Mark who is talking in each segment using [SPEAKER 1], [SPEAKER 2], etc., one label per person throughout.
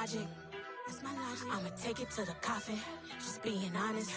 [SPEAKER 1] logic. I'ma take it to the coffin, just being honest.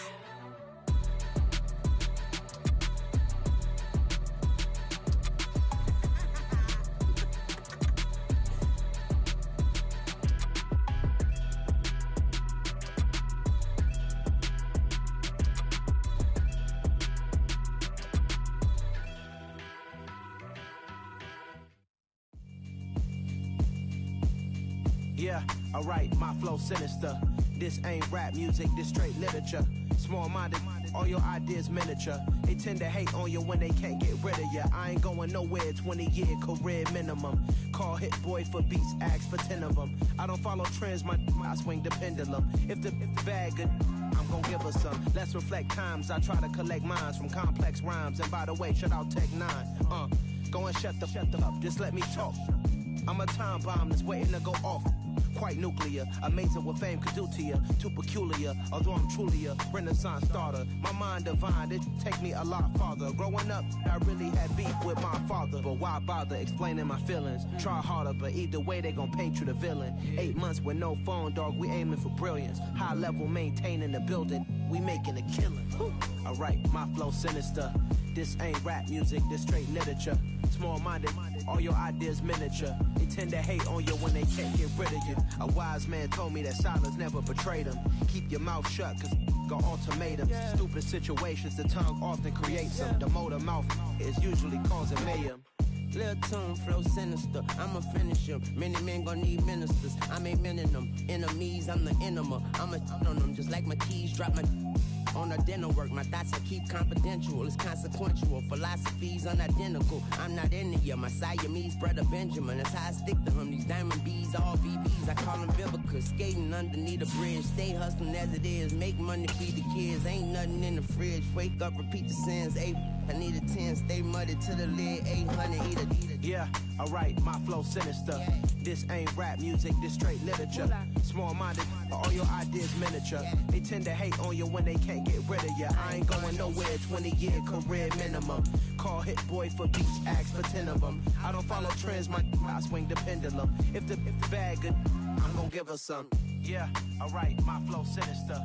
[SPEAKER 2] Yeah, alright, my flow sinister. This ain't rap music, this straight literature. Small-minded, all your ideas miniature. They tend to hate on you when they can't get rid of you. I ain't going nowhere, 20-year career minimum. Call Hit Boy for beats, ask for 10 of them. I don't follow trends, I swing the pendulum. If the bag good, I'm gon' give her some. Let's reflect times, I try to collect minds from complex rhymes. And by the way, shout out Tech 9. Go and shut the up, just let me talk. I'm a time bomb that's waiting to go off. Quite nuclear, amazing what fame could do to you. Too peculiar, although I'm truly a renaissance starter. My mind divine, it take me a lot farther. Growing up, I really had beef with my father. But why bother explaining my feelings? Try harder, but either way they gon' paint you the villain. 8 months with no phone, dog, we aiming for brilliance. High level maintaining the building, we making a killing. Alright, my flow sinister. This ain't rap music, this straight literature. Small-minded, all your ideas miniature. They tend to hate on you when they can't get rid of you. A wise man told me that silence never betrayed him. Keep your mouth shut, cause got ultimatums. Stupid situations, the tongue often creates them. The motor mouth is usually causing mayhem.
[SPEAKER 3] Lil' tune, flow sinister, I'ma finish him. Many men gon' need ministers, I'm a men in them. Enemies, I'm the enema, I'ma on them. Just like my keys, drop my on a dinner work. My thoughts I keep confidential, it's consequential. Philosophies unidentical, I'm not in it yet. My Siamese brother Benjamin, that's how I stick to him. These diamond bees, all BBs, I call them Vivica. Skating underneath a bridge, stay hustling as it is. Make money, feed the kids, ain't nothing in the fridge. Wake up, repeat the sins, I need a 10, stay muddy to the lid, 800, eat a.
[SPEAKER 2] Yeah, alright, my flow sinister. This ain't rap music, this straight literature. Small-minded, all your ideas miniature. They tend to hate on you when they can't get rid of you. I ain't going nowhere, 20-year career minimum. Call Hit Boy for beats, ask for 10 of them. I don't follow trends, I swing the pendulum. If the bag good, I'm gon' give her some. Yeah, alright, my flow sinister.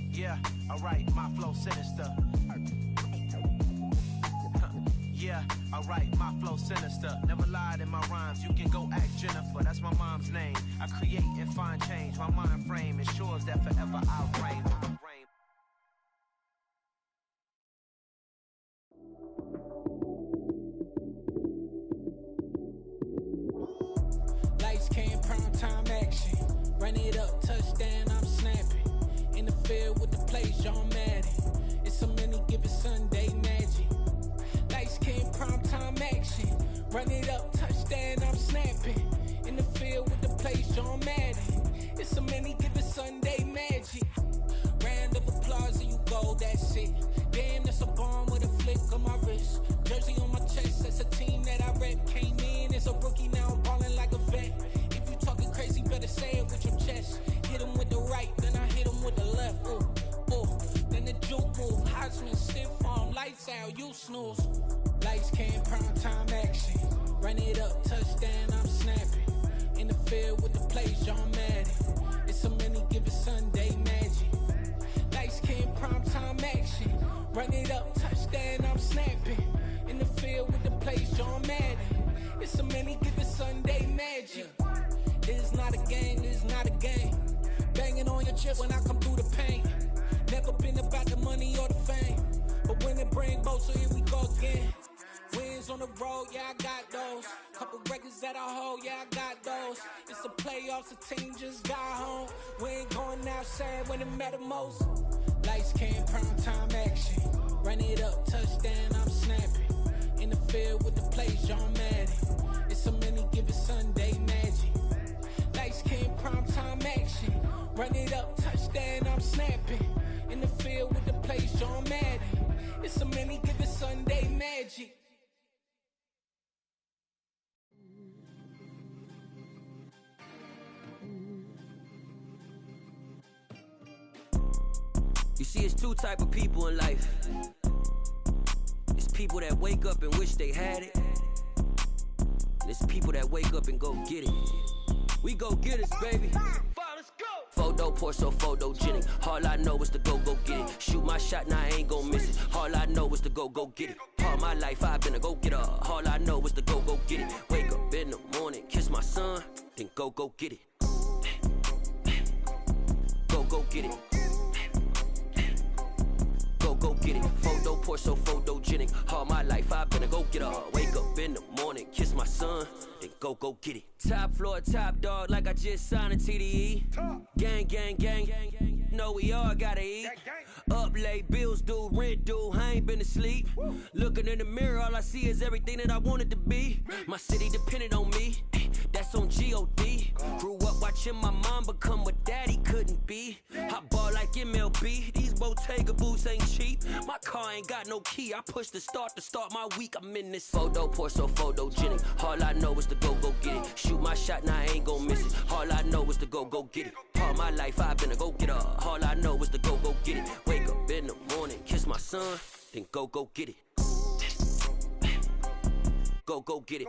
[SPEAKER 2] Yeah, alright, my flow sinister. Yeah, alright, my flow sinister. Never lied in my rhymes, you can go ask Jennifer. That's my mom's name. I create and find change. My mind frame ensures that forever I'll reign.
[SPEAKER 4] Lights came, prime time action. Run it up, touchdown, I'm snapping. In the field with the plays, John Madden. It's a many given Sunday magic. Lights came, prime time action. Run it up, touchdown, I'm snapping. In the field with the plays, John Madden. It's a many given Sunday magic. Round of applause and you go, that's it. Damn, that's a bomb with a flick on my wrist. Jersey on my chest, that's a team that I rep. Came in as a rookie, now I'm ballin' like a vet. If you talking crazy, better say it with your chest. Hit him with the right, then I hit him with the left. Then the juke move, Heisman, stiff arm, lights out, you snooze. Lights came, prime time action. Run it up, touchdown, I'm snapping. In the field with the plays, John Madden. It's a many given Sunday magic. Lights came, prime time action. Run it up, touchdown, I'm snapping. In the field with the plays, John Madden. It's a many given Sunday magic. It is not a game, it is not a game. Banging on your chest when I come through the pain. Never been about the money or the fame. But when it bring both, so here we go again. Wins on the road, yeah, I got those. Couple records that I hold, yeah, I got those. It's the playoffs, the team just got home. We ain't going outside when it matter most. Lights came, prime time action. Run it up, touchdown, I'm snapping. In the field with the plays, John Madden. It's a many given Sunday magic. Lights came, prime time action. Run it up, touchdown, I'm snapping. In the field with the plays, John Madden. It's a many given Sunday magic.
[SPEAKER 5] You see, it's two type of people in life. It's people that wake up and wish they had it. It's people that wake up and go get it. We go get it, baby. Let's go. Photo pour so photogenic. All I know is to go get it. Shoot my shot, now I ain't gon' miss it. All I know is to go get it. All my life I've been a go-getter. All I know is to go get it. Wake up in the morning, kiss my son, then go get it. Go get it. Go get it. Photo pour so photogenic. All my life I've been a go-getter. Wake up in the morning, kiss my son, then go get it. Top floor, top dog, like I just signed a TDE. Gang. Know we all gotta eat. Up late, bills due, rent due, I ain't been asleep. Looking in the mirror, all I see is everything that I wanted to be. My city depended on me, that's on G.O.D. Grew up watching my mom become what daddy couldn't be. I ball like MLB, these Bottega boots ain't cheap. My car ain't got no key, I push the start to start my week. I'm in this photo pour so photogenic. All I know is to go get it. Shoot my shot, now I ain't gon' miss it. All I know is to go get it. All my life I've been a go-getter. All I know is to go get it. Wake up in the morning, kiss my son, then go get it. Go get it.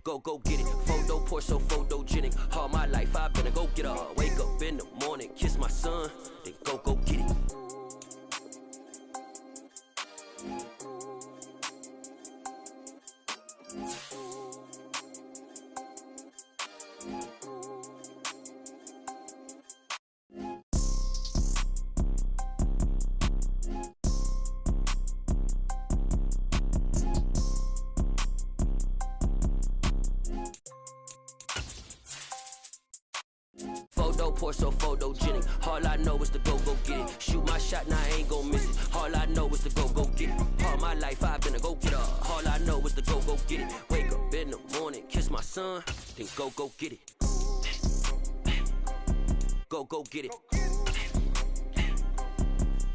[SPEAKER 5] Go get it. Photo pour so photogenic. All my life I've been a go-getter. Wake up in the morning, kiss my son, then go get it. Photo pour so photogenic. All I know is to go get it. Shoot my shot, now I ain't gon' miss it. All I know is to go get it. All my life I've been a go-getter. All I know is to go get it. Wake up in the morning, kiss my son, then go get it. Go get it.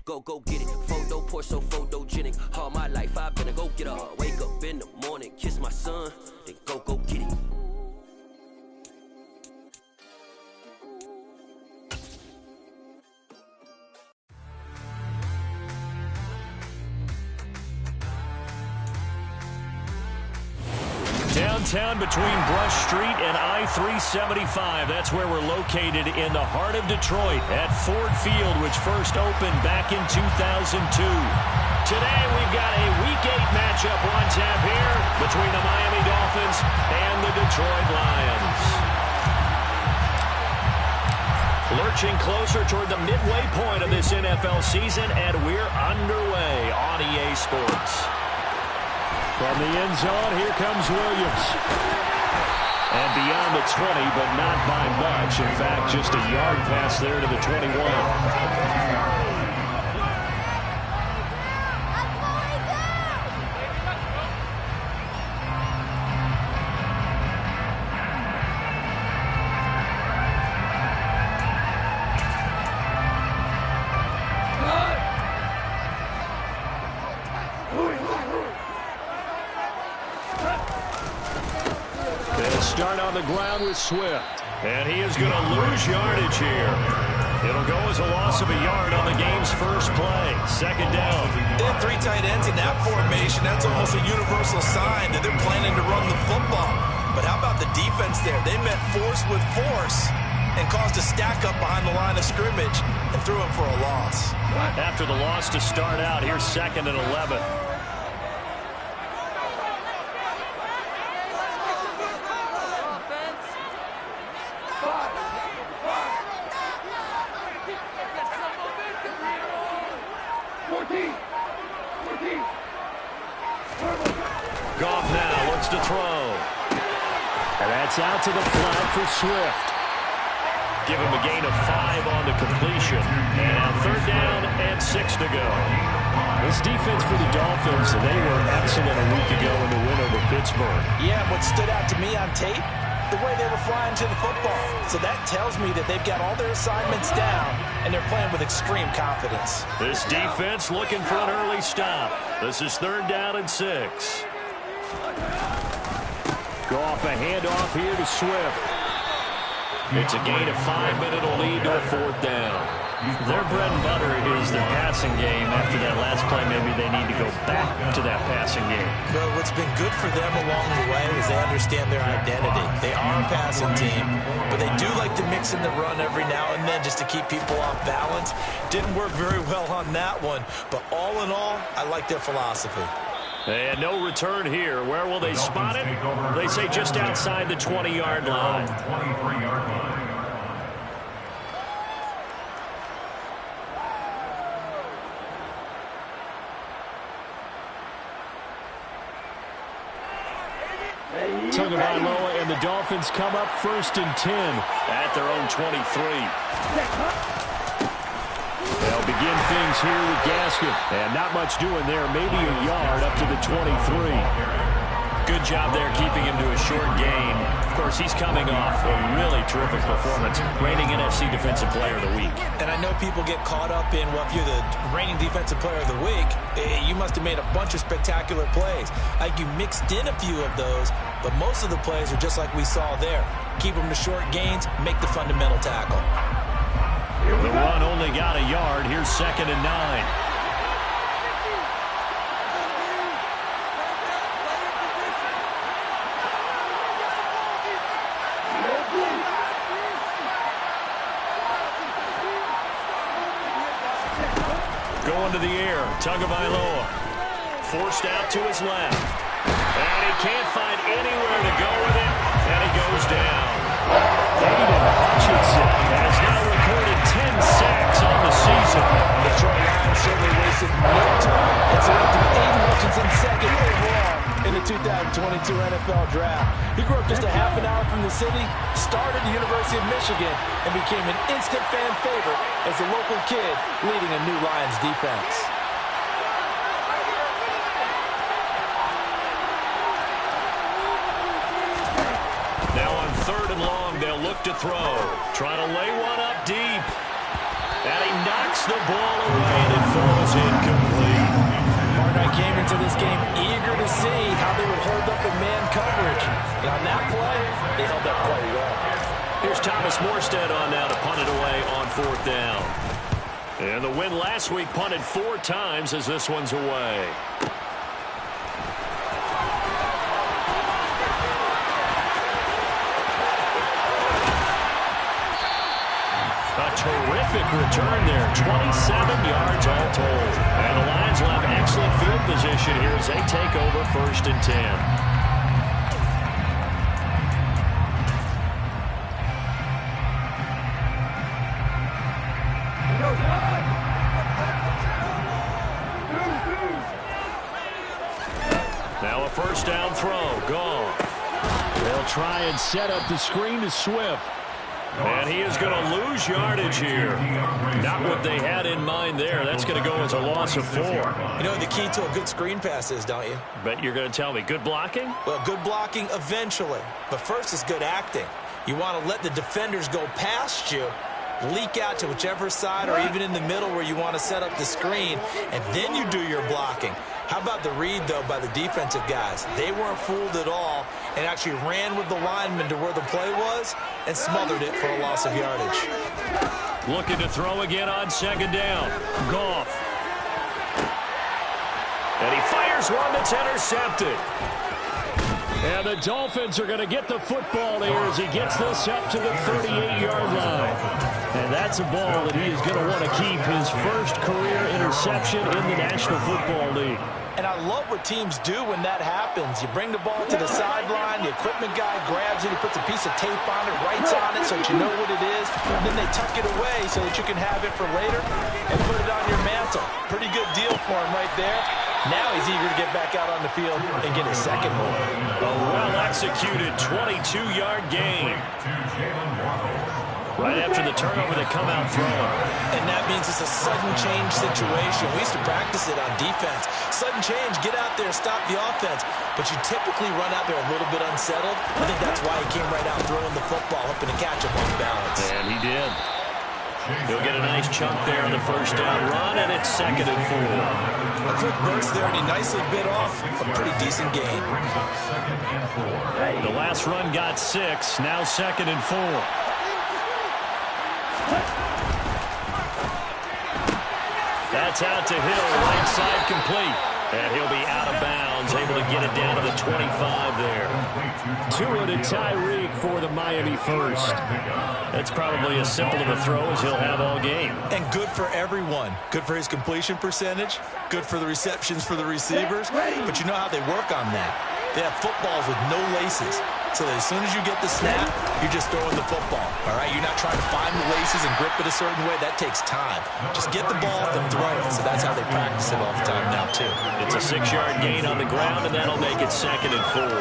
[SPEAKER 5] Go get it. Photo pour so photogenic. All my life I've been a go-getter. Wake up in the morning, kiss my son, then go get it.
[SPEAKER 6] Downtown between Brush Street and I-375. That's where we're located in the heart of Detroit at Ford Field, which first opened back in 2002. Today we've got a Week 8 matchup on tap here between the Miami Dolphins and the Detroit Lions. Lurching closer toward the midway point of this NFL season, and we're underway on EA Sports. From the end zone, here comes Williams. And beyond the 20, but not by much. In fact, just a yard pass there to the 21. Start on the ground with Swift. And he is going to lose yardage here. It'll go as a loss of a yard on the game's first play. Second down.
[SPEAKER 7] They have three tight ends in that formation. That's almost a universal sign that they're planning to run the football. But how about the defense there? They met force with force and caused a stack up behind the line of scrimmage and threw him for a loss.
[SPEAKER 6] After the loss to start out, here's 2nd and 11. Goff now looks to throw. And that's out to the flat for Swift. Give him a gain of 5 on the completion. And now 3rd down and 6 to go. This defense for the Dolphins, they were excellent a week ago in the win over Pittsburgh.
[SPEAKER 7] Yeah, what stood out to me on tape, the way they were flying to the football. So that tells me that they've got all their assignments down, and they're playing with extreme confidence.
[SPEAKER 6] This defense looking for an early stop. This is 3rd down and 6. Goff a handoff here to Swift. It's a gain of 5, but it'll lead to a 4th down. Their bread and butter is their passing game. After that last play, maybe they need to go back to that passing game.
[SPEAKER 7] But what's been good for them along the way is they understand their identity. They are a passing team, but they do like to mix in the run every now and then just to keep people off balance. Didn't work very well on that one, but all in all, I like their philosophy.
[SPEAKER 6] And no return here. Where will they spot it? They say just outside the 20-yard line.
[SPEAKER 8] 23-yard line.
[SPEAKER 6] Tagovailoa and the Dolphins come up 1st and 10 at their own 23. They'll begin things here with Gaskin. And not much doing there. Maybe a yard up to the 23. Good job there keeping him to a short gain. Of course, he's coming off a really terrific performance. Reigning NFC Defensive Player of the Week.
[SPEAKER 7] And I know people get caught up in, well, if you're the reigning Defensive Player of the Week, you must have made a bunch of spectacular plays. Like you mixed in a few of those, but most of the plays are just like we saw there. Keep them to short gains, make the fundamental tackle.
[SPEAKER 6] The run only got a yard. Here's 2nd and 9. Going to the air. Tagovailoa forced out to his left. And he can't find anywhere to go with it. And he goes down. Aiden Hutchinson has now recorded 10 sacks on the season.
[SPEAKER 7] Detroit Lions certainly wasted no time and selected Aiden Hutchinson 2nd overall in the 2022 NFL Draft. He grew up just a half an hour from the city, started at the University of Michigan, and became an instant fan favorite as a local kid leading a new Lions defense.
[SPEAKER 6] Now on 3rd and long, they'll look to throw. Trying to lay one up deep. And he knocks the ball away, and it falls incomplete.
[SPEAKER 7] Partner, I came into this game eager to see how they would hold up in man coverage. And on that play, they held up quite well.
[SPEAKER 6] Here's Thomas Morstead on now to punt it away on 4th down. And the win last week punted 4 times as this one's away. A terrific return there. 27 yards all told. And the Lions will have excellent field position here as they take over 1st and 10. Now a 1st down throw. Gone. They'll try and set up the screen to Swift. And he is going to lose yardage here. Not what they had in mind there. That's going to go as a loss of 4.
[SPEAKER 7] You know what the key to a good screen pass is, don't you?
[SPEAKER 6] But you're going to tell me, good blocking?
[SPEAKER 7] Well, good blocking eventually. But first is good acting. You want to let the defenders go past you, leak out to whichever side or even in the middle where you want to set up the screen, and then you do your blocking. How about the read, though, by the defensive guys? They weren't fooled at all and actually ran with the lineman to where the play was and smothered it for a loss of yardage.
[SPEAKER 6] Looking to throw again on 2nd down. Goff. And he fires one that's intercepted. And the Dolphins are going to get the football here as he gets this up to the 38-yard line. And that's a ball that he is going to want to keep, his first career interception in the National Football League.
[SPEAKER 7] And I love what teams do when that happens. You bring the ball to the sideline, the equipment guy grabs it, he puts a piece of tape on it, writes on it so that you know what it is. Then they tuck it away so that you can have it for later and put it on your mantle. Pretty good deal for him right there. Now he's eager to get back out on the field and get his 2nd one.
[SPEAKER 6] A well-executed 22-yard gain. Right after the turnover, they come out throwing.
[SPEAKER 7] And that means it's a sudden change situation. We used to practice it on defense. Sudden change, get out there, stop the offense. But you typically run out there a little bit unsettled. I think that's why he came right out throwing the football, hoping to catch him off balance.
[SPEAKER 6] And he did. He'll get a nice chunk there on the 1st down run, and it's 2nd and 4.
[SPEAKER 7] A quick burst there, and he nicely bit off a pretty decent gain.
[SPEAKER 6] The last run got 6, now 2nd and 4. That's out to Hill, right side complete. And he'll be out of bounds, able to get it down to the 25 there. Tua to Tyreek for the Miami first. That's probably as simple of a throw as he'll have all game.
[SPEAKER 7] And good for everyone. Good for his completion percentage. Good for the receptions for the receivers. But you know how they work on that. They have footballs with no laces. So that as soon as you get the snap, you're just throwing the football. All right? You're not trying to find the laces and grip it a certain way. That takes time. Just get the ball and throw it. So that's how they practice it all the time now, too.
[SPEAKER 6] It's a 6-yard gain on the ground, and that'll make it 2nd and 4.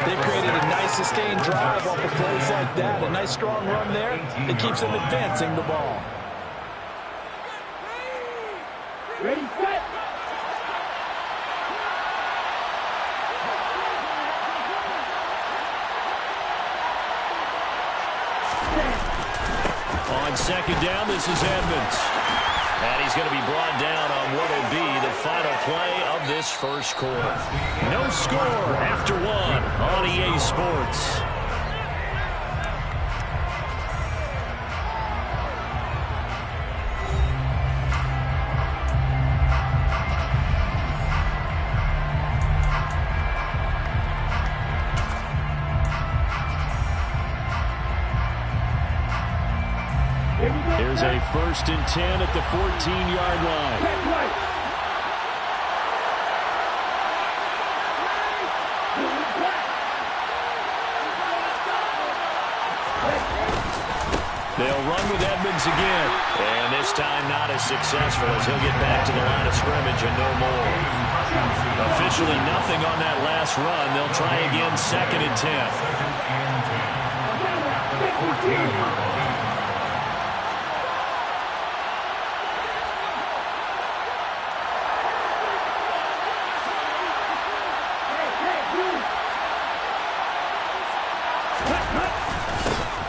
[SPEAKER 7] They created a nice sustained drive off of plays like that. A nice strong run there. It keeps them advancing the ball.
[SPEAKER 8] Ready, set.
[SPEAKER 6] On 2nd down, this is Edmonds. And he's going to be brought down on what will be the final play of this first quarter. No score after 1 on EA Sports. Here's a 1st and 10 at the 14-yard line. They'll run with Edmonds again. And this time not as successful as he'll get back to the line of scrimmage and no more. Officially nothing on that last run. They'll try again 2nd and 10.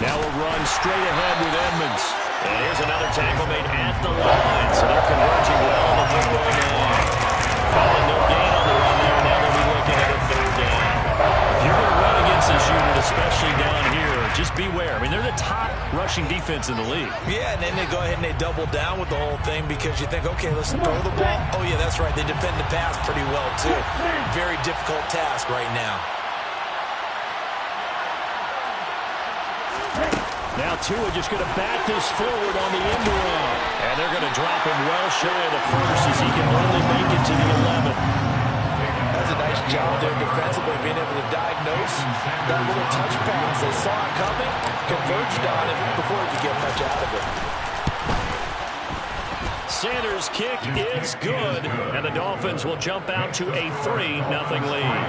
[SPEAKER 6] Now a run straight ahead with Edmonds. And here's another tackle made at the line. So they're converging well on the football line. Calling no gain on the run there. Now they'll be looking at a 3rd down. If you're going to run against this unit, especially down here, just beware. I mean, they're the top rushing defense in the league. Yeah, and then they go ahead and they double down with the whole thing because you think, okay, let's throw the ball. Oh, yeah, that's right. They defend the pass pretty well, too. Very difficult task right now. Now Tua just going to bat this forward on the end around. And they're going to drop him well shy of the 1st as he can only make it to the 11. That's a nice job there defensively, being able to diagnose that little touch pass. They saw it coming, converged on it before he could get much out of it. Sanders' kick is good, and the Dolphins will jump out to a 3-0 lead.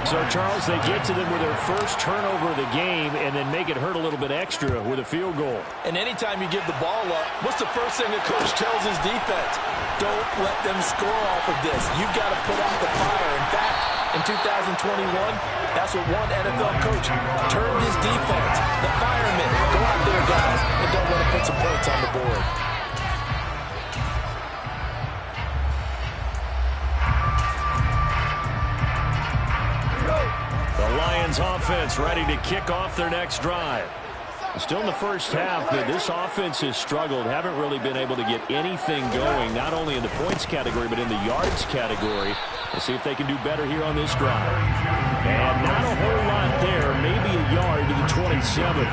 [SPEAKER 6] So, Charles, they get to them with their first turnover of the game and then make it hurt a little bit extra with a field goal. And anytime you give the ball up, what's the first thing a coach tells his defense? Don't let them score off of this. You've got to put out the fire. In fact, in 2021, that's what one NFL coach turned his defense. The firemen. Go out there, guys, and don't let them put some points on the board. The Lions offense ready to kick off their next drive. Still in the first half, but this offense has struggled. Haven't really been able to get anything going, not only in the points category, but in the yards category. We'll see if they can do better here on this drive. And not a whole lot there, maybe a yard to the 27.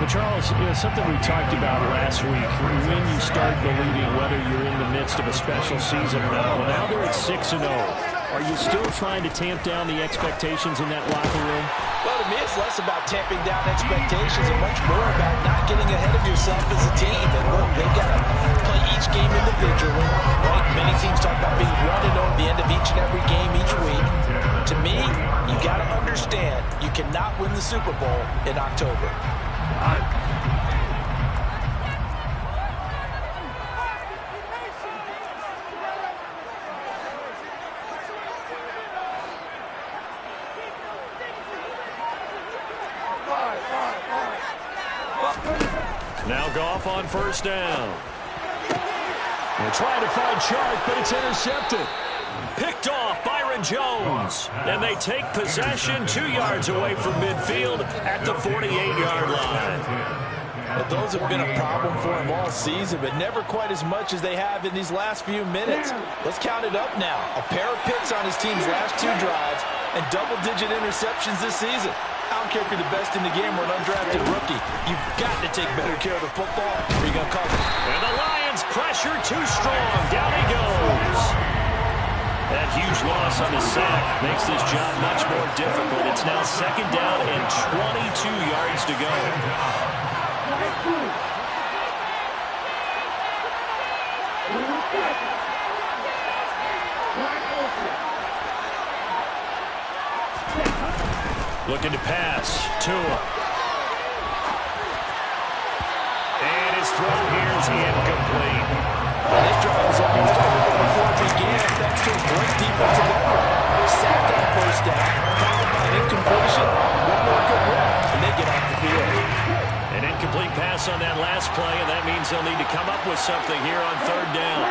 [SPEAKER 6] But Charles, something we talked about last week, when you start believing whether you're in the midst of a special season or not. Well, now they're at 6-0. Are you still trying to tamp down the expectations in that locker room? Well, to me, it's less about tamping down expectations and much more about not getting ahead of yourself as a team. And look, they've got to play each game individually. Right? Many teams talk about being 1-0 at the end of each and every game each week. To me, you got to understand you cannot win the Super Bowl in October. Now Goff on first down. They're trying to find Chark, but it's intercepted. Picked off Byron Jones. And they take possession 2 yards away from midfield at the 48-yard line.
[SPEAKER 7] Well, those have been a problem for him all season, but never quite as much as they have in these last few minutes. Let's count it up now. A pair of picks on his team's last 2 drives and double-digit interceptions this season. I don't care if you're the best in the game or an undrafted rookie. You've got to take better care of the football or you're going to cover.
[SPEAKER 6] And the Lions pressure too strong. Down he goes. That huge loss on the sack makes this job much more difficult. It's now 2nd down and 22 yards to go. Looking to pass. Tua. And his throw here is incomplete.
[SPEAKER 7] And this drive was almost over before it began, thanks to a great defensive effort. Sacked on 1st down, followed by an incompletion, one more good run, and they get off the field.
[SPEAKER 6] An incomplete pass on that last play, and that means they'll need to come up with something here on 3rd down.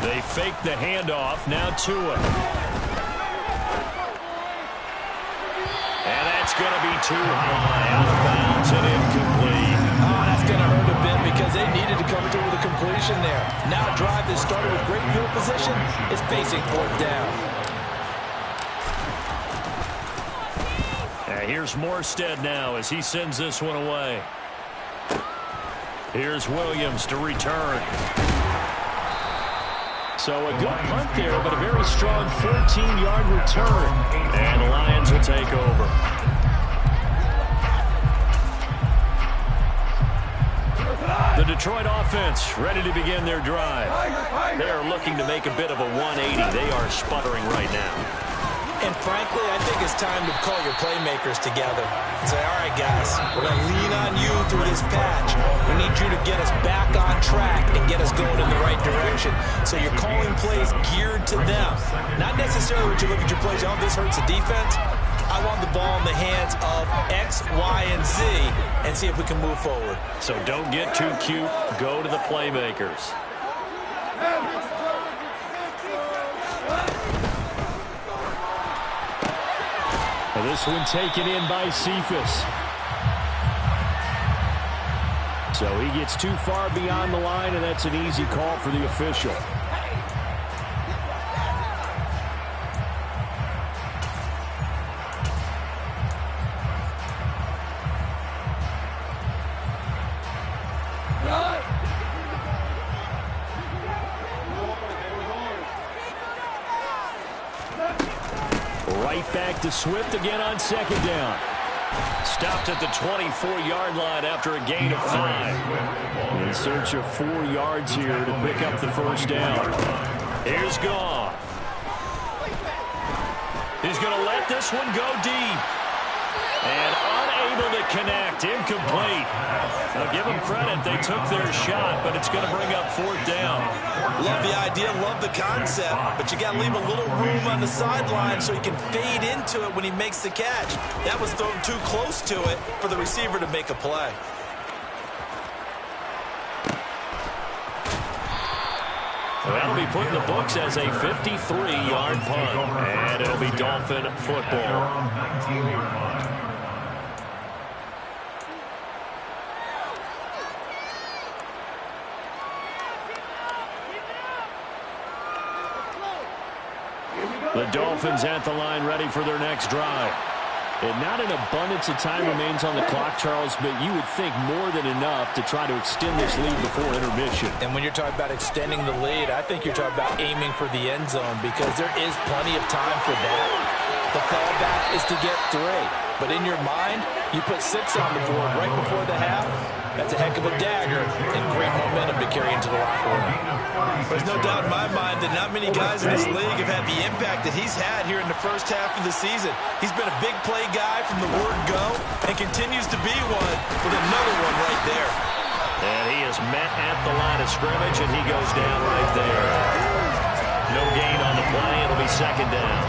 [SPEAKER 6] They fake the handoff. Now Tua. And that's going to be too high. Out of bounds and incomplete.
[SPEAKER 7] Oh, that's going to hurt a bit because they needed to come through with a completion there. Now a drive that started with great field position is facing 4th down.
[SPEAKER 6] Here's Morstead now as he sends this one away. Here's Williams to return. So a good punt there, but a very strong 14-yard return. And the Lions will take over. The Detroit offense ready to begin their drive. They are looking to make a bit of a 180. They are sputtering right now.
[SPEAKER 7] And frankly, I think it's time to call your playmakers together and say, all right, guys, we're going to lean on you through this patch. We need you to get us back on track and get us going in the right direction. So you're calling plays geared to them. Not necessarily when you look at your plays, oh, this hurts the defense. I want the ball in the hands of X, Y, and Z and see if we can move forward.
[SPEAKER 6] So don't get too cute. Go to the playmakers. This one taken in by Cephas. So he gets too far beyond the line, and that's an easy call for the official. Right back to Swift again on 2nd down. Stopped at the 24-yard line after a gain of 5. In search of 4 yards here to pick up the 1st down. Here's Goff. He's going to let this one go deep. And unable to connect. Incomplete. Now give them credit. They took their shot, but it's going to bring up 4th down.
[SPEAKER 7] Love the idea, love the concept, but you got to leave a little room on the sideline so he can fade into it when he makes the catch. That was thrown too close to it for the receiver to make a play.
[SPEAKER 6] So that'll be put in the books as a 53-yard punt, and it'll be Dolphin football. The Dolphins at the line ready for their next drive. And not an abundance of time remains on the clock, Charles, but you would think more than enough to try to extend this lead before intermission.
[SPEAKER 7] And when you're talking about extending the lead, I think you're talking about aiming for the end zone because there is plenty of time for that. The fallback is to get 3. But in your mind, you put 6 on the board right before the half. That's a heck of a dagger and great momentum to carry into the locker room. There's no doubt in my mind that not many guys in this league have had the impact that he's had here in the first half of the season. He's been a big play guy from the word go and continues to be one with another one right there.
[SPEAKER 6] And he is met at the line of scrimmage, and he goes down right there. No gain on the play. It'll be 2nd down.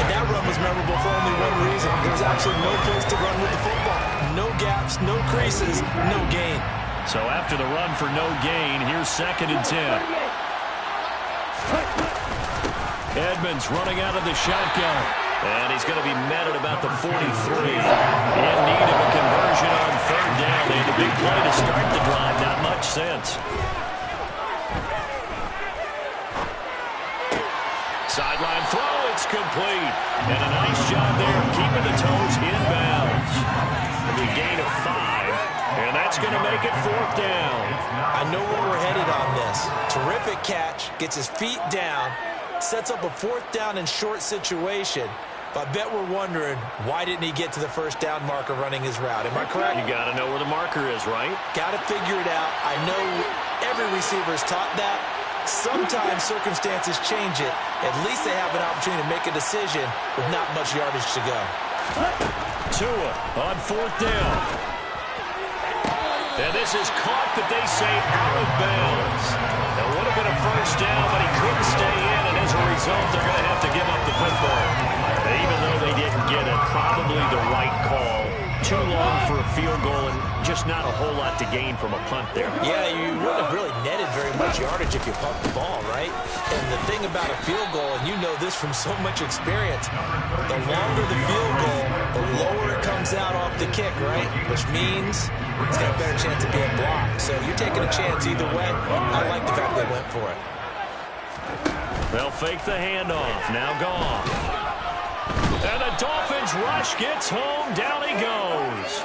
[SPEAKER 7] And that run was memorable for only one reason. There was actually no place to run with the football. no gaps, no creases, no gain.
[SPEAKER 6] So after the run for no gain, here's 2nd and 10. Edmonds running out of the shotgun. And he's going to be met at about the 43. In need of a conversion on 3rd down. They had a big play to start the drive. Not much sense. Sideline throw. It's complete. And a nice job there keeping the toes inbounds. A gain of 5. And that's going to make it 4th down.
[SPEAKER 7] I know where we're headed on this. Terrific catch. Gets his feet down. Sets up a 4th down and short situation. But I bet we're wondering, why didn't he get to the 1st down marker running his route? Am I correct?
[SPEAKER 6] You got to know where the marker is, right?
[SPEAKER 7] Got to figure it out. I know every receiver is taught that. Sometimes circumstances change it. At least they have an opportunity to make a decision with not much yardage to go.
[SPEAKER 6] Tua on 4th down. And this is caught that they say out of bounds. That would have been a 1st down, but he couldn't stay in, and as a result, they're going to have to give up the football. Even though they didn't get it, probably the right call. Too long for a field goal and just not a whole lot to gain from a punt there.
[SPEAKER 7] Yeah, you wouldn't have really netted very much yardage if you pumped the ball, right? And the thing about a field goal, and you know this from so much experience, the longer the field goal, the lower it comes out off the kick, right? Which means it's got a better chance of being blocked. So you're taking a chance either way. I like the fact they went for it.
[SPEAKER 6] They'll fake the handoff. Now gone. And the Dolphins rush gets home. Down he goes.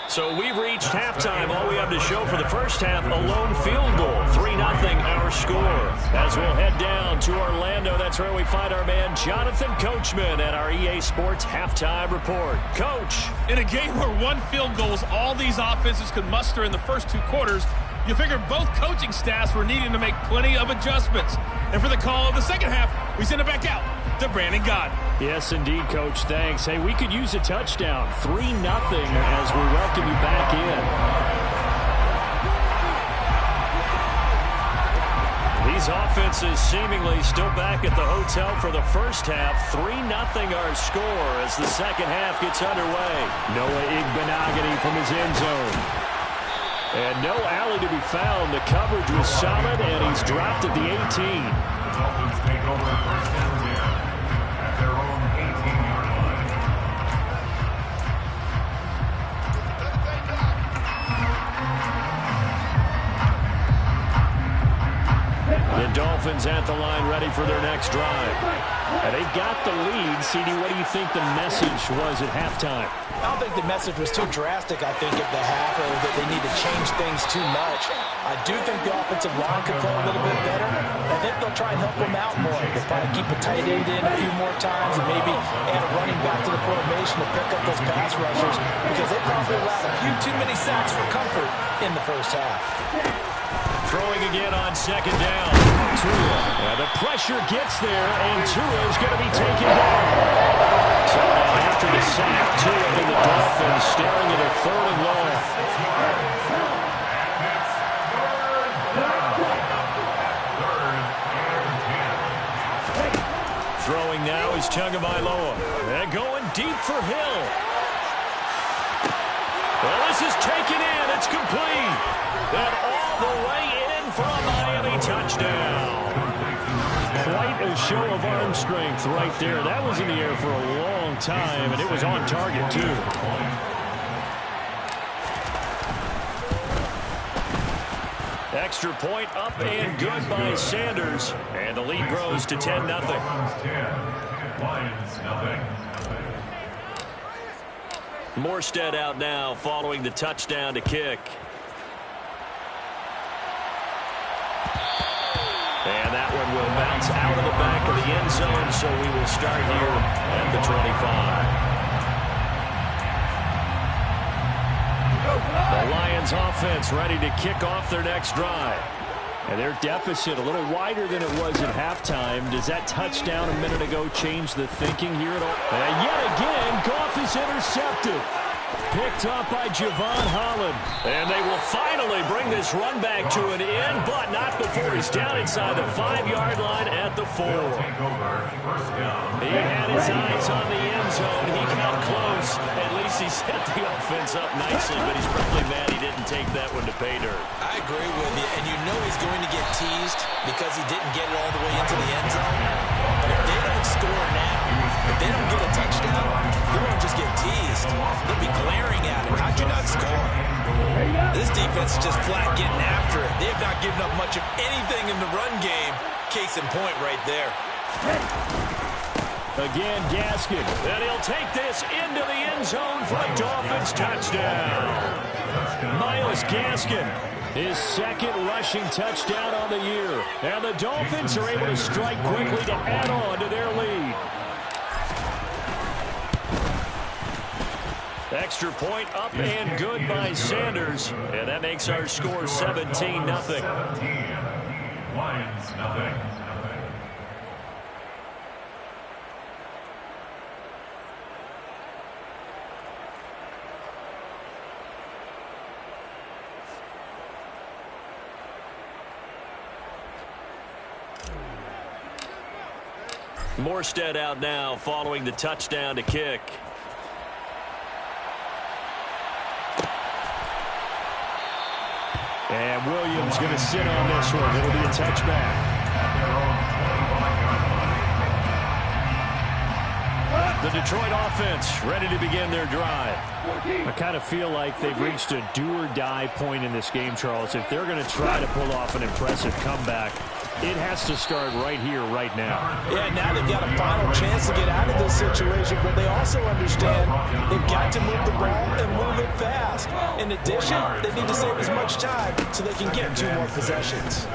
[SPEAKER 6] So we've reached halftime. All we have to show for the first half, a lone field goal. 3-0 our score. As we'll head down to Orlando, that's where we find our man Jonathan Coachman at our EA Sports Halftime Report. Coach.
[SPEAKER 9] In a game where one field goal is all these offenses could muster in the first 2 quarters, you figure both coaching staffs were needing to make plenty of adjustments. And for the call of the second half, we send it back out to Brandon Gott.
[SPEAKER 6] Yes, indeed, Coach. Thanks. Hey, we could use a touchdown. 3-0 as we welcome you back in. These offenses seemingly still back at the hotel for the first half. 3-0 our score as the second half gets underway. Noah Igbenogany from his end zone. And no alley to be found. The coverage was solid, and he's dropped at the 18.
[SPEAKER 10] The Dolphins take over first down there at their own 18-yard line.
[SPEAKER 6] The Dolphins at the line ready for their next drive. And they've got the lead. CD, what do you think the message was at halftime?
[SPEAKER 7] I don't think the message was too drastic, I think, at the half, or that they need to change things too much. I do think the offensive line could play a little bit better. I think they'll try and help them out more. They'll probably keep a tight end in a few more times and maybe add a running back to the formation to pick up those pass rushers because they probably allowed a few too many sacks for comfort in the first half.
[SPEAKER 6] Throwing again on second down. Tua. The pressure gets there, and Tua is going to be taken down. So after the sack, Tua and the Dolphins staring at a 3rd and long. Throwing now is Tagovailoa. They're going deep for Hill. Well, this is taken in. It's complete. And all the way in for a Miami touchdown. Quite a show of arm strength right there. That was in the air for a long time, and it was on target, too. Extra point up and good by Sanders. And the lead grows to 10-0. Morstead out now following the touchdown to kick. And that one will bounce out of the back of the end zone, so we will start here at the 25. The Lions offense ready to kick off their next drive. And their deficit a little wider than it was at halftime. Does that touchdown a minute ago change the thinking here at all? And yet again, Goff is intercepted. Picked up by Javon Holland. And they will finally bring this run back to an end, but not before he's down inside the 5-yard line at the 4. He had his eyes on the end zone. He got close. At least he said defense up nicely, but he's probably mad he didn't take that one to pay dirt.
[SPEAKER 7] I agree with you, and you know he's going to get teased because he didn't get it all the way into the end zone. But if they don't score now, if they don't get a touchdown, he won't just get teased. They'll be glaring at him. How'd you not score? This defense is just flat getting after it. They have not given up much of anything in the run game. Case in point right there.
[SPEAKER 6] Again, Gaskin, and he'll take this into the end zone for a Dolphins touchdown. Myles Gaskin, his second rushing touchdown on the year. And the Dolphins are able to strike quickly to add on to their lead. Extra point up and good by Sanders. And that makes our score 17-0.
[SPEAKER 10] Lions, nothing.
[SPEAKER 6] Morstead out now following the touchdown to kick. And Williams going to sit on this one. It'll be a touchback. The Detroit offense ready to begin their drive. I kind of feel like they've reached a do-or-die point in this game, Charles. If they're going to try to pull off an impressive comeback, it has to start right here, right now.
[SPEAKER 7] Yeah, now they've got a final chance to get out of this situation, but they also understand they've got to move the ball and move it fast. In addition, they need to save as much time so they can get 2 more possessions.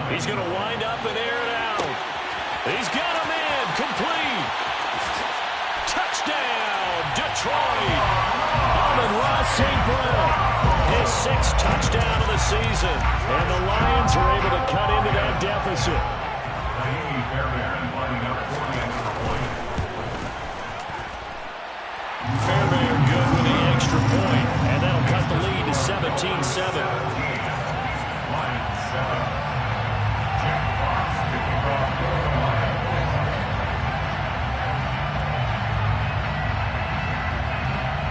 [SPEAKER 6] He's going to wind up and air it out. He's got a man complete. Touchdown, Detroit. Amon-Ra St. Brown. His 6th touchdown of the season. And the Lions are able to cut into that deficit. Fairbairn good with the extra point. And that'll cut the lead to 17-7.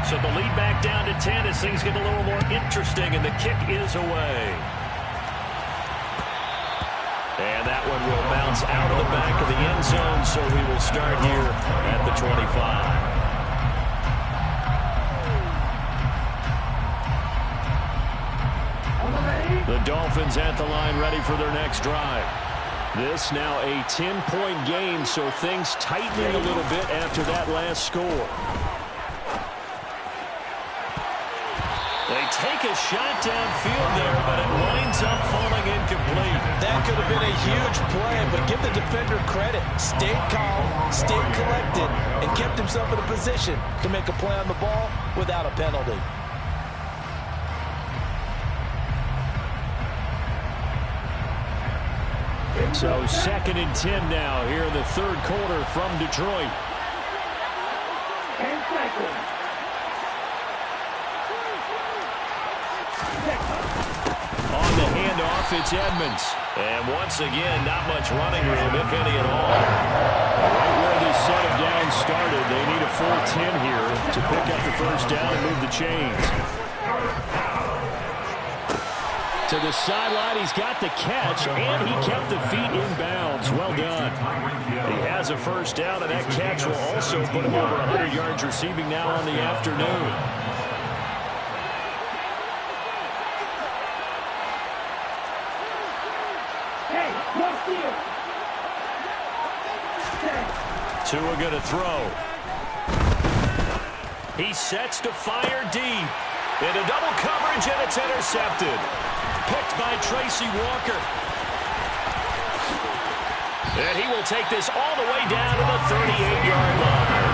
[SPEAKER 6] So the lead back down to 10 as things get a little more interesting, and the kick is away. And that one will bounce out of the back of the end zone, so we will start here at the 25. The Dolphins at the line ready for their next drive. This now a 10-point game, so things tightening a little bit after that last score. They take a shot downfield there, but it winds up falling incomplete.
[SPEAKER 7] That could have been a huge play, but give the defender credit. Stayed calm, stayed collected, and kept himself in a position to make a play on the ball without a penalty.
[SPEAKER 6] So 2nd and 10 now here in the 3rd quarter from Detroit.
[SPEAKER 8] 10 seconds.
[SPEAKER 6] On the handoff, it's Edmonds. And once again, not much running room, if any at all. Right where this set of downs started, they need a full 10 here to pick up the first down and move the chains. To the sideline, he's got the catch, and he kept the feet in bounds. Well done. He has a first down, and that catch will also put him over 100 yards receiving now on the afternoon. Tua going to throw. He sets to fire deep. Into double coverage, and it's intercepted. Picked by Tracy Walker. And he will take this all the way down to the 38-yard line.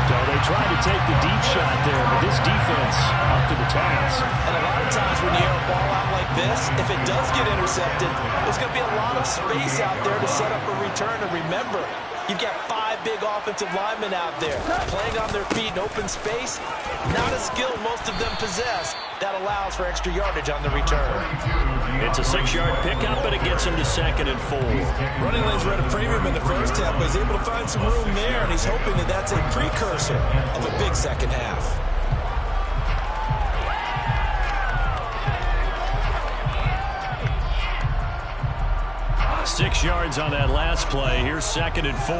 [SPEAKER 6] So they tried to take the deep shot there, but this defense up to the task.
[SPEAKER 7] And a lot of times when you air a ball out like this, if it does get intercepted, there's going to be a lot of space out there to set up a return. And remember, you've got 5 5 big offensive linemen out there playing on their feet in open space. Not a skill most of them possess. That allows for extra yardage on the return.
[SPEAKER 6] It's a 6-yard pickup, and it gets him to 2nd and 4.
[SPEAKER 7] Running lanes were at a premium in the first half, but he's able to find some room there, and he's hoping that that's a precursor of a big second half.
[SPEAKER 6] Six yards on that last play. Here's 2nd and 4.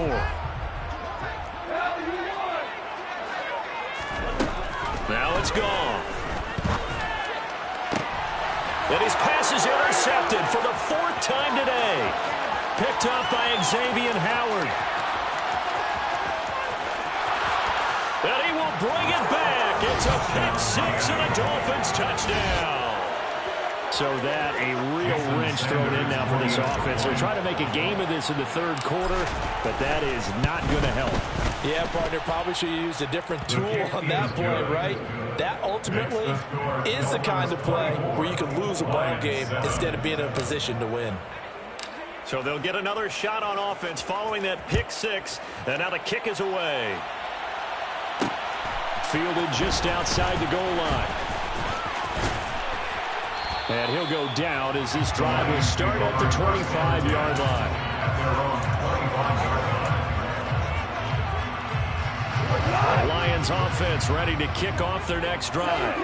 [SPEAKER 6] Now it's gone. And his pass is intercepted for the 4th time today. Picked up by Xavier Howard. And he will bring it back. It's a pick-6 and a Dolphins touchdown. So that, a real wrench thrown in now for this offense. They're trying to make a game of this in the 3rd quarter, but that is not going to help.
[SPEAKER 7] Yeah, partner, probably should have used a different tool on that play, right? That ultimately is the kind of play where you can lose a ball game instead of being in a position to win.
[SPEAKER 6] So they'll get another shot on offense following that pick-6, and now the kick is away. Fielded just outside the goal line. And he'll go down as this drive will start at the 25-yard line. The Lions offense ready to kick off their next drive.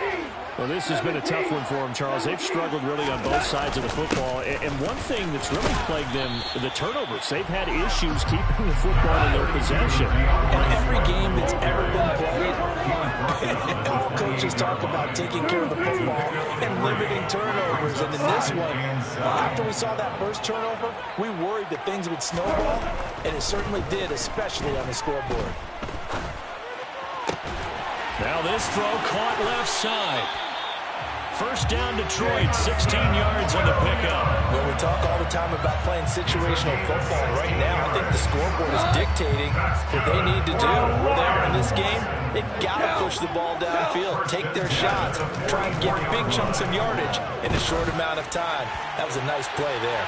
[SPEAKER 6] Well, this has been a tough one for them, Charles. They've struggled really on both sides of the football. And one thing that's really plagued them, the turnovers. They've had issues keeping the football in their possession.
[SPEAKER 7] In every game that's ever been played, all coaches talk about taking care of the football and limiting turnovers. And in this one, after we saw that first turnover, we worried that things would snowball, and it certainly did, especially on the scoreboard.
[SPEAKER 6] Now this throw caught left side. First down Detroit, 16 yards on the pickup.
[SPEAKER 7] Well, we talk all the time about playing situational football. Right now, I think the scoreboard is dictating what they need to do. Where they are in this game, they've got to push the ball downfield, take their shots, try and get big chunks of yardage in a short amount of time. That was a nice play there.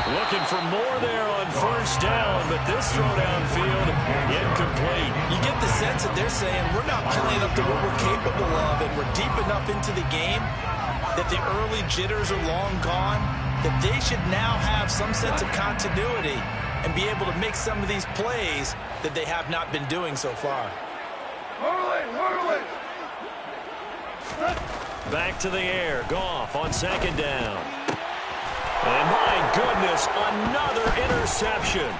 [SPEAKER 6] Looking for more there on first down, but this throw downfield incomplete.
[SPEAKER 7] You get the sense that they're saying we're not playing up to what we're capable of, and we're deep enough into the game that the early jitters are long gone, that they should now have some sense of continuity and be able to make some of these plays that they have not been doing so far.
[SPEAKER 6] Back to the air. Goff on 2nd down. And my goodness, another interception.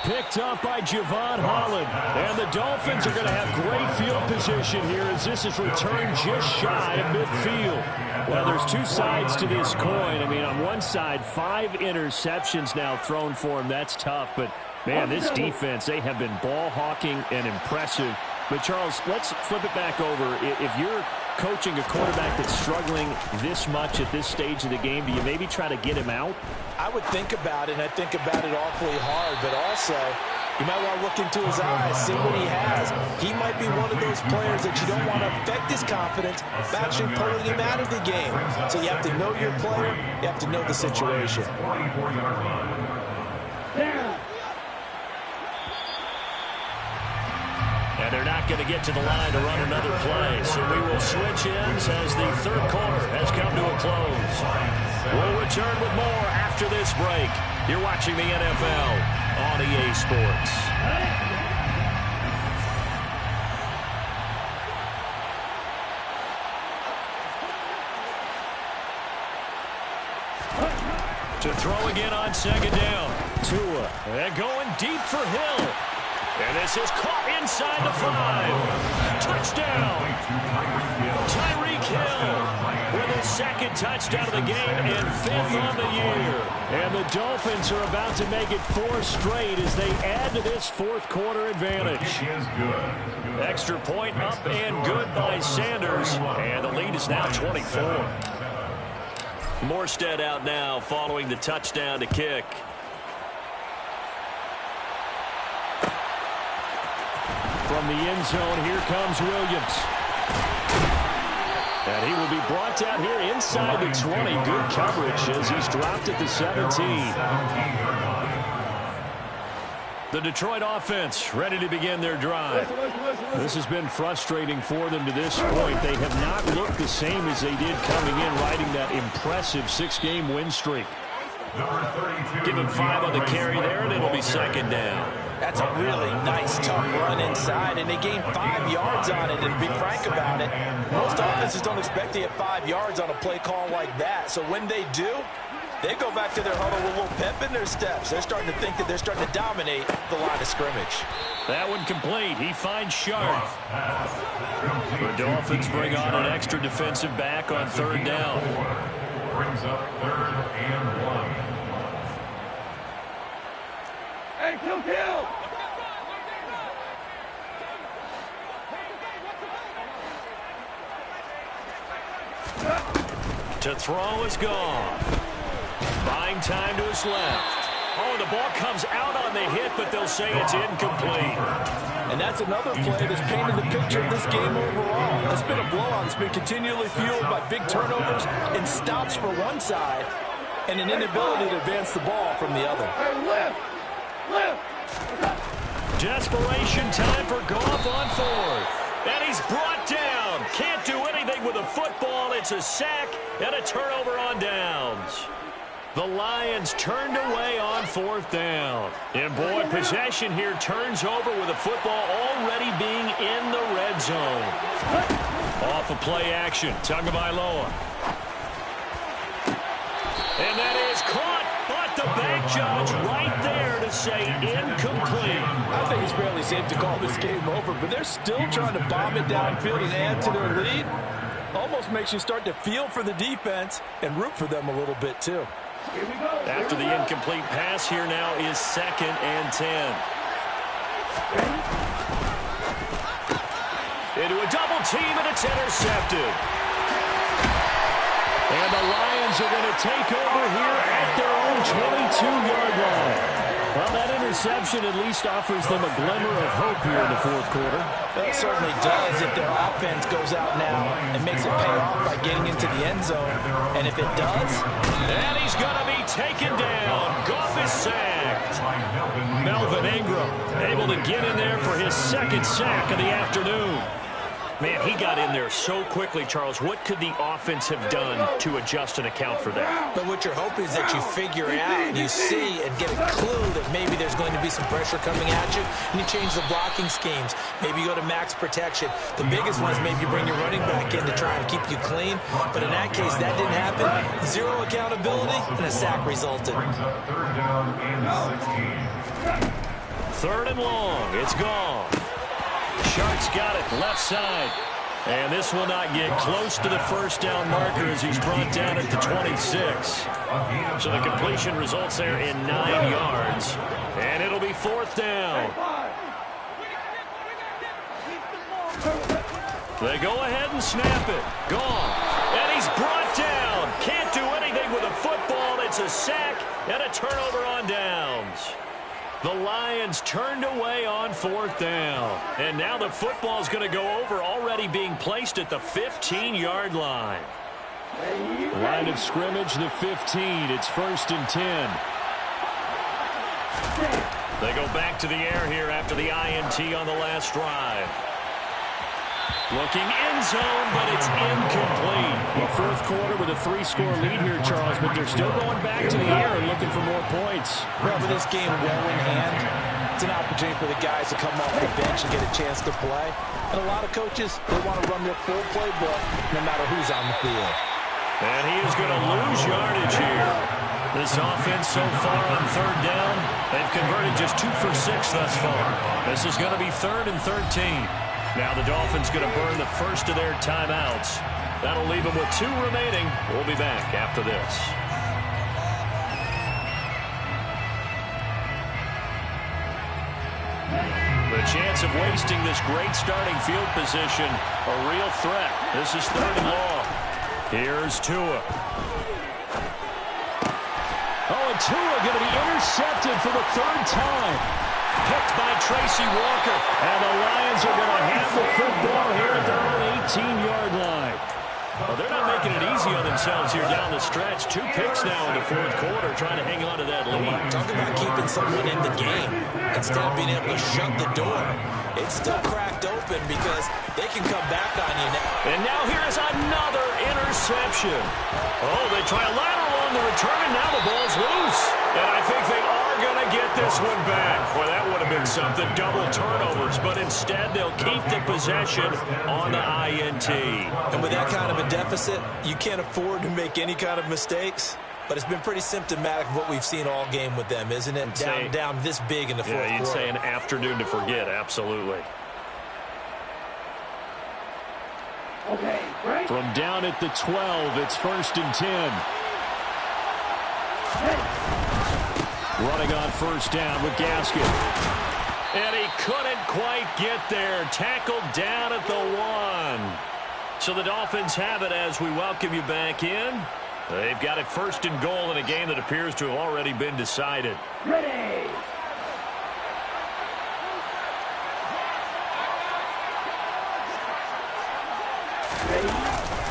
[SPEAKER 6] Picked up by Javon Holland. And the Dolphins are going to have great field position here as this is returned just shy of midfield. Well, there's two sides to this coin. I mean, on one side, 5 interceptions now thrown for him. That's tough. But, man, this defense, they have been ball hawking and impressive. But, Charles, let's flip it back over. If you're coaching a quarterback that's struggling this much at this stage of the game, do you maybe try to get him out?
[SPEAKER 7] I would think about it, and I think about it awfully hard, but also you might want to look into his eyes, see what he has. He might be one of those players that you don't want to affect his confidence by actually pulling him out of the game. So you have to know your player, you have to know the situation.
[SPEAKER 6] And they're not going to get to the line to run another play. So we will switch ends as the 3rd quarter has come to a close. We'll return with more after this break. You're watching the NFL on EA Sports. To throw again on 2nd down. Tua. And going deep for Hill. And this is caught inside the 5. Touchdown. Tyreek Hill with his 2nd touchdown of the game and 5th on the year. And the Dolphins are about to make it 4 straight as they add to this 4th quarter advantage. Extra point up and good by Sanders. And the lead is now 24. Morstead out now following the touchdown to kick. From the end zone, here comes Williams. And he will be brought down here inside the 20. Good coverage as he's dropped at the 17. The Detroit offense ready to begin their drive. This has been frustrating for them to this point. They have not looked the same as they did coming in, riding that impressive 6-game win streak. Give him 5 on the carry there, and it'll be second down.
[SPEAKER 7] That's a really nice, tough run inside, and they gained 5 yards on it. And to be frank about it, most offenses don't expect to get 5 yards on a play call like that. So when they do, they go back to their huddle with a little pep in their steps. They're starting to think that they're starting to dominate the line of scrimmage.
[SPEAKER 6] That one complete. He finds Sharp. The Dolphins bring on an extra defensive back on third down.
[SPEAKER 10] Brings up 3rd and 1.
[SPEAKER 8] Hey, kill!
[SPEAKER 6] To throw is gone. Buying time to his left. Oh, the ball comes out on the hit, but they'll say it's incomplete.
[SPEAKER 7] And that's another play that's painted the picture of this game overall. It's been a blowout. It's been continually fueled by big turnovers and stops for one side and an inability to advance the ball from the other.
[SPEAKER 8] Hey, lift!
[SPEAKER 6] Desperation time for Goff on 4th. And he's brought down. Can't do anything with a football. It's a sack and a turnover on downs. The Lions turned away on 4th down. And boy, possession here turns over with the football already being in the red zone. Off of play action, Tagovailoa. And that is caught, but the back judge right there to say incomplete.
[SPEAKER 7] I think it's fairly safe to call this game over, but they're still trying to bomb it downfield and add to their lead. Almost makes you start to feel for the defense and root for them a little bit too.
[SPEAKER 6] After the incomplete pass, here now is 2nd and 10. Into a double team, and it's intercepted. And the Lions are going to take over here at their own 22-yard line. Well, that interception at least offers them a glimmer of hope here in the 4th quarter.
[SPEAKER 7] Well, it certainly does if their offense goes out now and makes it pay off by getting into the end zone. And if it does,
[SPEAKER 6] and he's going to be taken down. Goff is sacked. Melvin Ingram able to get in there for his 2nd sack of the afternoon. Man, he got in there so quickly, Charles. What could the offense have done to adjust and account for that?
[SPEAKER 7] But what you're hoping is that you figure it out, you see and get a clue that maybe there's going to be some pressure coming at you, and you change the blocking schemes. Maybe you go to max protection. The biggest one is maybe you bring your running back in to try and keep you clean. But in that case, that didn't happen. 0 accountability, and a sack resulted.
[SPEAKER 10] Brings up 3rd down and 16.
[SPEAKER 6] 3rd and long. It's gone. Shark's got it, left side. And this will not get close to the 1st down marker as he's brought down at the 26. So the completion results there in 9 yards. And it'll be 4th down. They go ahead and snap it. Gone. And he's brought down. Can't do anything with a football. It's a sack and a turnover on downs. The Lions turned away on 4th down. And now the football's going to go over, already being placed at the 15-yard line. Line of scrimmage, the 15. It's 1st and 10. They go back to the air here after the INT on the last drive. Looking end zone, but it's incomplete. The 4th quarter with a 3-score lead here, Charles, but they're still going back to the air and looking for more points.
[SPEAKER 7] Well, with this game well in hand, it's an opportunity for the guys to come off the bench and get a chance to play. And a lot of coaches, they want to run their full playbook no matter who's on the field.
[SPEAKER 6] And he is going to lose yardage here. This offense so far on 3rd down, they've converted just 2 for 6 thus far. This is going to be 3rd and 13. Now the Dolphins going to burn the first of their timeouts. That'll leave them with 2 remaining. We'll be back after this. The chance of wasting this great starting field position, a real threat. This is 3rd and long. Here's Tua. Oh, and Tua going to be intercepted for the 3rd time. Picked by Tracy Walker. And the Lions are going to have the football here at their own 18-yard line. Well, they're not making it easy on themselves here down the stretch. 2 picks now in the fourth quarter, trying to hang on to that lead.
[SPEAKER 7] Talk about keeping someone in the game instead of being able to shut the door. It's still cracked open because they can come back on you now.
[SPEAKER 6] And now here is another interception. Oh, they try a lateral on the return, and now the ball's loose. And I think they are going to get this one back. Well, that would have been something, double turnovers, but instead they'll keep the possession on the INT.
[SPEAKER 7] And with that kind of a deficit, you can't afford to make any kind of mistakes. But it's been pretty symptomatic of what we've seen all game with them, isn't it? Down this big in the fourth quarter.
[SPEAKER 6] Yeah, you'd say an afternoon to forget, absolutely.
[SPEAKER 8] Okay, right.
[SPEAKER 6] From down at the 12, it's 1st and 10. Running on first down with Gaskin. And he couldn't quite get there. Tackled down at the 1. So the Dolphins have it as we welcome you back in. They've got it 1st and goal in a game that appears to have already been decided.
[SPEAKER 8] Ready.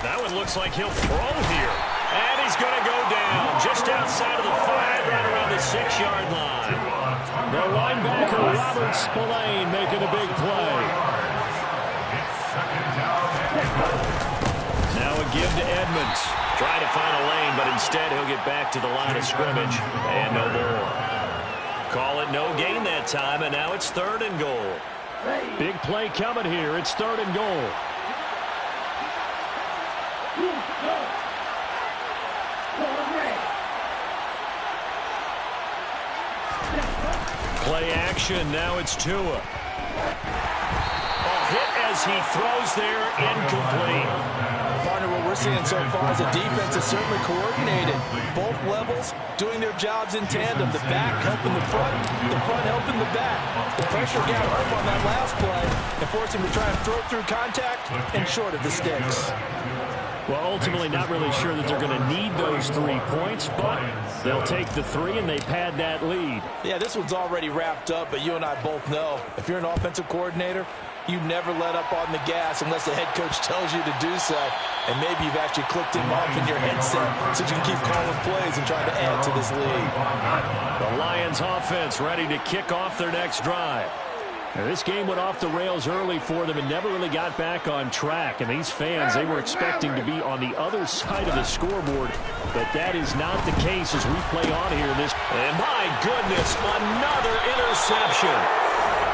[SPEAKER 6] That one looks like he'll throw here. And he's going to go down just outside of the 5, right around the 6-yard line. The linebacker, Robert Spillane, making a big play. Now a give to Edmonds. Trying to find a lane, but instead he'll get back to the line of scrimmage. And no more. Call it no gain that time, and now it's 3rd and goal. Big play coming here. It's 3rd and goal. Play action. Now it's Tua. Hit as he throws there, incomplete.
[SPEAKER 7] Partner, what we're seeing so far is the defense is certainly coordinated. Both levels doing their jobs in tandem. The back helping the front helping the back. The pressure got home on that last play and forced him to try and throw through contact and short of the sticks.
[SPEAKER 6] Well, ultimately not really sure that they're going to need those 3 points, but they'll take the 3 and they pad that lead.
[SPEAKER 7] Yeah, this one's already wrapped up, but you and I both know if you're an offensive coordinator, you never let up on the gas unless the head coach tells you to do so. And maybe you've actually clicked him off in your headset so you can keep calling plays and trying to add to this lead.
[SPEAKER 6] The Lions offense ready to kick off their next drive. Now, this game went off the rails early for them and never really got back on track. And these fans, they were expecting to be on the other side of the scoreboard. But that is not the case as we play on here. And my goodness, another interception.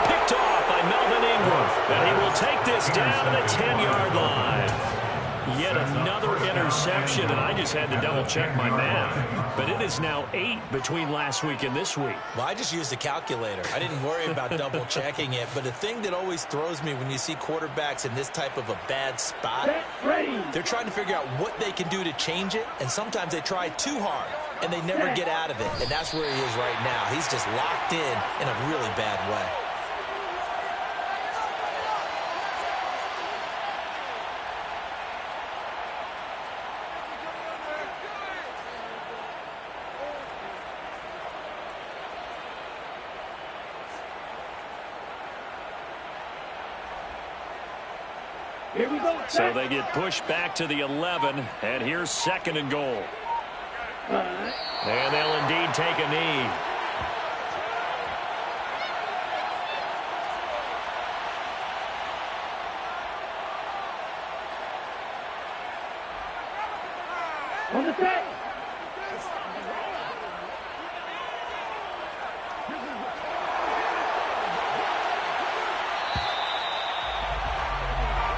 [SPEAKER 6] Picked off by Melvin Ingram. And he will take this down to the 10-yard line. Yet another interception, and I just had to double-check my math. But it is now 8 between last week and this week.
[SPEAKER 7] Well, I just used a calculator. I didn't worry about double-checking it. But the thing that always throws me when you see quarterbacks in this type of a bad spot, they're trying to figure out what they can do to change it, and sometimes they try too hard, and they never get out of it. And that's where he is right now. He's just locked in a really bad way.
[SPEAKER 8] Here we go.
[SPEAKER 6] So they get pushed back to the 11, and here's 2nd and goal. And they'll indeed take a knee.
[SPEAKER 8] On the set.